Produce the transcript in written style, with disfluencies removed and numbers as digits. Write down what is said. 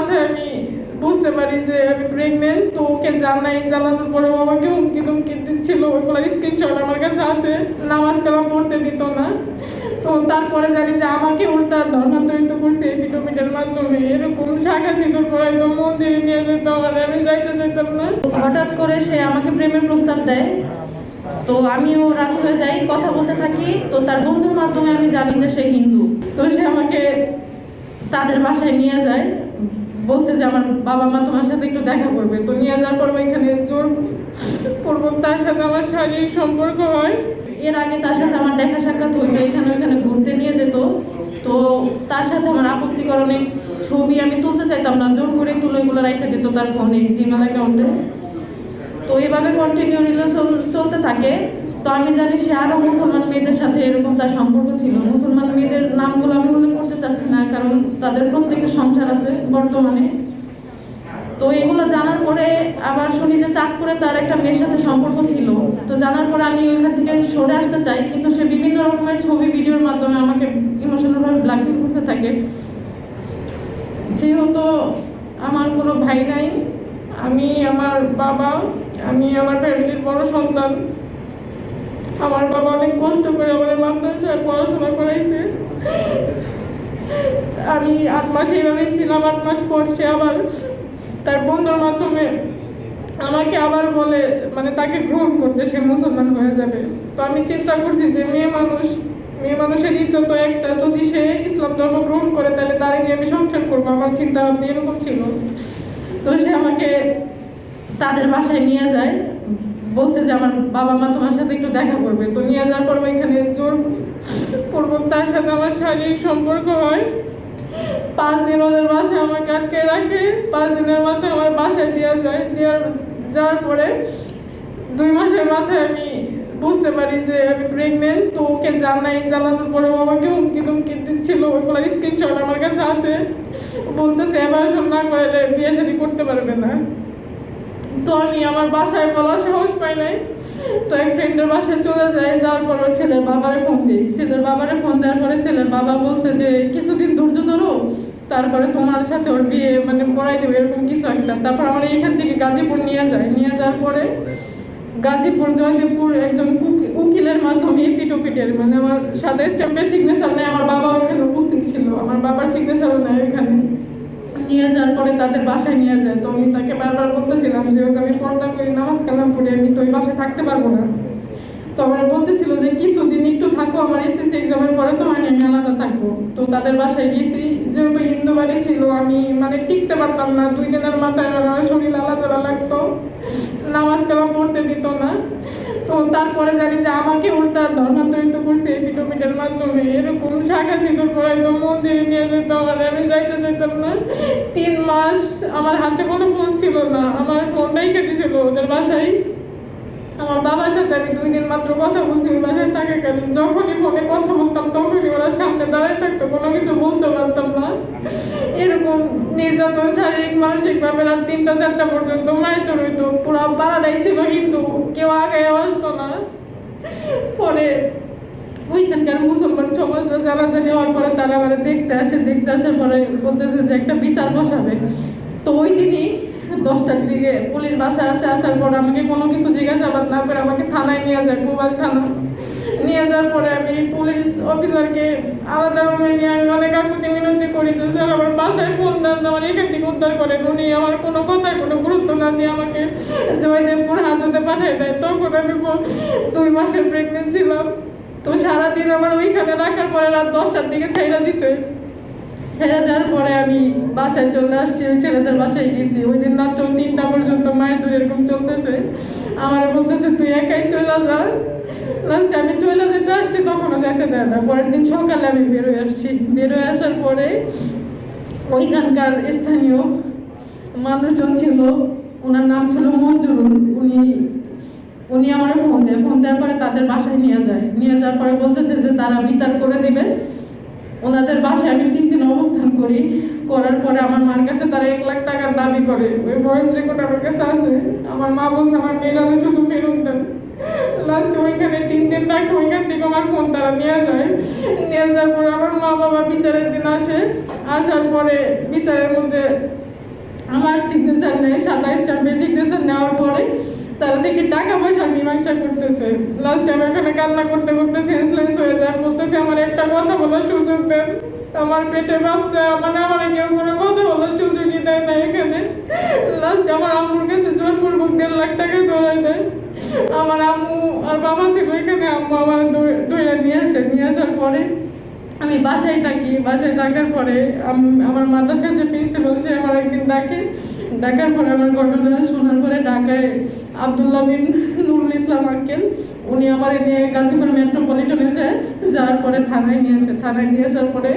মাথায় আমি বুঝতে পারি যে আমি প্রেগনেন্ট। তো ওকে জানানোর পরে আমাকে হুমকি ধুমকি দিচ্ছিল, ওইগুলোর স্ক্রিনশট আমার কাছে আছে। নামাজ কালাম পড়তে দিত না। তো তারপরে জানি যে আমাকে উল্টা ধর্মান্তরিত করছে এপিটোপিটের মাধ্যমে। এরকম শাখা সিঁদুর পরাইতো, মন্দিরে নিয়ে যেত আমার, আমি যাইতে চাইতাম না। হঠাৎ করে সে আমাকে প্রেমের প্রস্তাব দেয়। তো আমিও রাজি হয়ে যাই, কথা বলতে থাকি। তো তার বন্ধুর মাধ্যমে আমি জানি যে সে হিন্দু। তো সে আমাকে তাদের বাসায় নিয়ে যায়, বলছে যে আমার বাবা মা তোমার সাথে একটু দেখা করবে। তো নিয়ে যাওয়ার পর ওইখানে জোর পূর্বক তার সাথে আমার শারীরিক সম্পর্ক হয়। এর আগে তার সাথে আমার দেখা সাক্ষাৎ হইতো, এখানে ওইখানে ঘুরতে নিয়ে যেত। তো তার সাথে আমার আপত্তিকর অনেক ছবি আমি তুলতে চাইতাম না, জোর করে তুলে এগুলো রেখে দিত তার ফোনে, জিমেল অ্যাকাউন্টে। তো এভাবে কন্টিনিউ রিলেশন চলতে থাকে। তো আমি জানি সে আরও মুসলমান মেয়েদের সাথে এরকম তার সম্পর্ক ছিল। মুসলমান মেয়েদের নামগুলো আমি উল্লেখ করতে চাচ্ছি না, কারণ তাদের প্রত্যেকের সংসার আছে বর্তমানে। তো এগুলো জানার পরে আবার শুনি যে চাঁদপুরে তার একটা মেয়ের সাথে সম্পর্ক ছিল। তো জানার পরে আমি ওইখান থেকে সরে আসতে চাই, কিন্তু সে বিভিন্ন রকমের ছবি ভিডিওর মাধ্যমে আমাকে ইমোশনালভাবে ব্ল্যাকমেল করতে থাকে। যেহেতু আমার কোনো ভাই নাই, আমি আমার বাবা, আমি আমার ফ্যামিলির বড় সন্তান। আমার বাবা অনেক কষ্ট করে আমাদের মাদ্রাসায় পড়াশোনা করাইছে। আমি 8 মাস এইভাবেই ছিলাম। 8 মাস পর সে আবার তার বন্ধুর মাধ্যমে আমাকে আবার বলে, মানে তাকে গ্রহণ করতে, সে মুসলমান হয়ে যাবে। তো আমি চিন্তা করছি যে মেয়ে মানুষের ইজ্জত তো একটা, যদি সে ইসলাম ধর্ম গ্রহণ করে তাহলে তারে নিয়ে আমি সংসার করবো। আমার চিন্তা ভাবনা এরকম ছিল। তো সে আমাকে তাদের বাসায় নিয়ে যায়, বলছে যে আমার বাবা মা তোমার সাথে একটু দেখা করবে। তো নিয়ে যাওয়ার পর ওইখানে জোর পূর্বক তার সাথে আমার শারীরিক সম্পর্ক হয়। 5 দিন ওদের বাসায় আমাকে আটকে রাখে। 5 দিনের মাথায় আমার বাসায় যাওয়ার পরে 2 মাসের মাথায় আমি বুঝতে পারি যে আমি প্রেগনেন্ট। তো ওকে জানানোর পরে আমাকে হুমকি ধুমকি দিচ্ছিল, ওইগুলোর স্ক্রিনশট আমার কাছে আছে। বলতেছে অ্যাবর্শন না করলে বিয়ে শাদী করতে পারবে না। তো আমি আমার বাসায় বলার সাহস পাই নাই। তো এক ফ্রেন্ডের বাসায় চলে যাই। যাওয়ার পর ছেলের বাবারে ফোন দিই। ছেলের বাবারে ফোন দেওয়ার পরে ছেলের বাবা বলছে যে কিছুদিন ধৈর্য ধরো, তারপরে তোমার সাথে ওর বিয়ে মানে পড়াই দেবে, এরকম কিছু একটা। তারপর আমার এইখান থেকে গাজীপুর নিয়ে যায়। নিয়ে যাওয়ার পরে গাজীপুর জয়দেবপুর একজন উকিলের মাধ্যমে এপিটোপিটের, মানে আমার সাথে স্ট্যাম্পের সিগনেচার নেই, আমার বাবা ওখানে উপস্থিত ছিল, আমার বাবার সিগনেচারও নেই ওখানে। নিয়ে যাওয়ার পরে তাদের বাসায় নিয়ে যায়। তো আমি তাকে বারবার বলতেছিলাম যেহেতু আমি পর্দা করি, নামাজ কালাম পড়ি, আমি তো ওই বাসায় থাকতে পারবো না। তো আমার বলতেছিল যে কিছুদিন একটু থাকো, আমার এসএসসি এক্সামের পরে তো আমি আলাদা থাকবো। তো তাদের বাসায় গেছি। যেহেতু হিন্দু বাড়ি ছিল, আমি মানে টিকতে পারতাম না। 2 দিনের মাথায় আমার শরীর আলাদা লাগতো, নামাজ কালাম পড়তে দিত না। তো তারপরে জানি যে আমাকে উল্টা ধর্মান্তরিত করছে এপিটোপিটের মাধ্যমে। এরকম শাখা সিঁদুর পরাইতো, মন্দিরে নিয়ে যেত আমার, আমি যাইতে চাইতাম না। 3 মাস আমার হাতে কোনো ফোন ছিল না, আমার ফোনটাই কেটেছিল ওদের বাসায়। আমার বাবার সাথে আমি 2 দিন মাত্র কথা বলছি ওই বাসায় থাকাকালীন। যখনই ফোনে কথা বলতাম তখনই ওরা সামনে দাঁড়ায় থাকতো, কোনো কিছু বলতে পারতাম না। এরকম নির্যাতন, শারীরিক মানসিকভাবে রাত 3টা-4টা পর্যন্ত মারিত রইতো। পুরো পাড়াটাই ছিল হিন্দু, কেউ আগে আসতো না। পরে ওইখানকার মুসলমান সমাজরা জানাজানি হওয়ার পরে তারা আমার দেখতে আসার পরে বলতেছে যে একটা বিচার বসাবে। তো ওই দিনই 10টার দিকে পুলিশ বাসায় আসার পর আমাকে কোনো কিছু জিজ্ঞাসাবাদ না করে আমাকে থানায় নিয়ে যায়, গোবাল থানা। নিয়ে যাওয়ার পরে আমি পুলিশ অফিসারকে আলাদা রুমে নিয়ে আমি অনেক আকুতি মিনতি করি যে স্যার আমার বাসায় ফোন দেন, আমার এখান থেকে উদ্ধার করেন। উনি আমার কোনো কথায় কোনো গুরুত্ব না দিয়ে আমাকে জয়দেবপুর হাজতে পাঠিয়ে দেয়। তখন আমি 2 মাসের প্রেগনেন্ট ছিলাম। তো সারাদিন আমার ওইখানে রাখার পরে রাত 10টার দিকে ছেড়ে দিছে। ছেড়ে দেওয়ার পরে আমি বাসায় চলে আসছি, ওই ছেলেদের বাসায় গেছি। ওই দিন রাত্র 3টা পর্যন্ত মায়ের দূর এরকম চলতেছে। আমার বলতেছে তুই একাই চলে যা। লাস্টে আমি চলে যেতে আসছি, তখনও যেতে দেয় না। পরের দিন সকালে আমি বেরোয় আসছি। বেরোয় আসার পরে ওইখানকার স্থানীয় মানুষজন ছিল, ওনার নাম ছিল মঞ্জুরুল। উনি আমার ফোন দেওয়ার পরে তাদের বাসায় নিয়ে যাওয়ার পরে বলতেছে যে তারা বিচার করে দেবে। ওনাদের বাসায় আমি 3 দিন অবস্থান করার পরে আমার মার কাছে তারা 1 লাখ টাকার দাবি করে। ওই ভয়েস রেকর্ড আমার কাছে আছে। আমার মা বলছে আমার মেয়েরা শুধু ফেরত দেন। লাস্টে ওইখানে 3 দিন রাখে ওইখান থেকে আমার ফোন তারা নিয়ে যায়। নিয়ে যাওয়ার পরে আমার মা বাবা বিচারের দিন আসার পরে বিচারের মধ্যে তার সিগনেচার নেয়, সাদা স্ট্যাম্পে সিগনেচার নেওয়ার পরে তারা দেখি টাকা পয়সার মীমাংসা করতেছে। লাস্টে আমি এখানে কান্না করতে করতে সেন্সলেস হয়ে যায়, বলতেছে আমার একটা কথা বলার সুযোগ দেন, আমার পেটে বাচ্চা, মানে আমার কেউ কোনো কথা বলার সুযোগই দেয় না এখানে। লাস্ট আমার আম্মুর কাছে জোরপূর্বক 1.5 লাখ টাকা জড়াই দেয়। আমার আম্মু আর বাবা ছিল এখানে, আম্মু আমার ধরে নিয়ে আসার পরে আমি বাসায় থাকি। বাসায় থাকার পরে আমার মাদ্রাসার যে প্রিন্সিপাল সে আমার একদিন ডাকার পরে আমার ঘটনা শোনার পরে ঢাকায় আব্দুল্লাহ বিন নুরুল ইসলাম আঙ্কেল উনি আমার নিয়ে গাজীপুর মেট্রোপলিটনে যাওয়ার পরে থানায় নিয়ে আসার পরে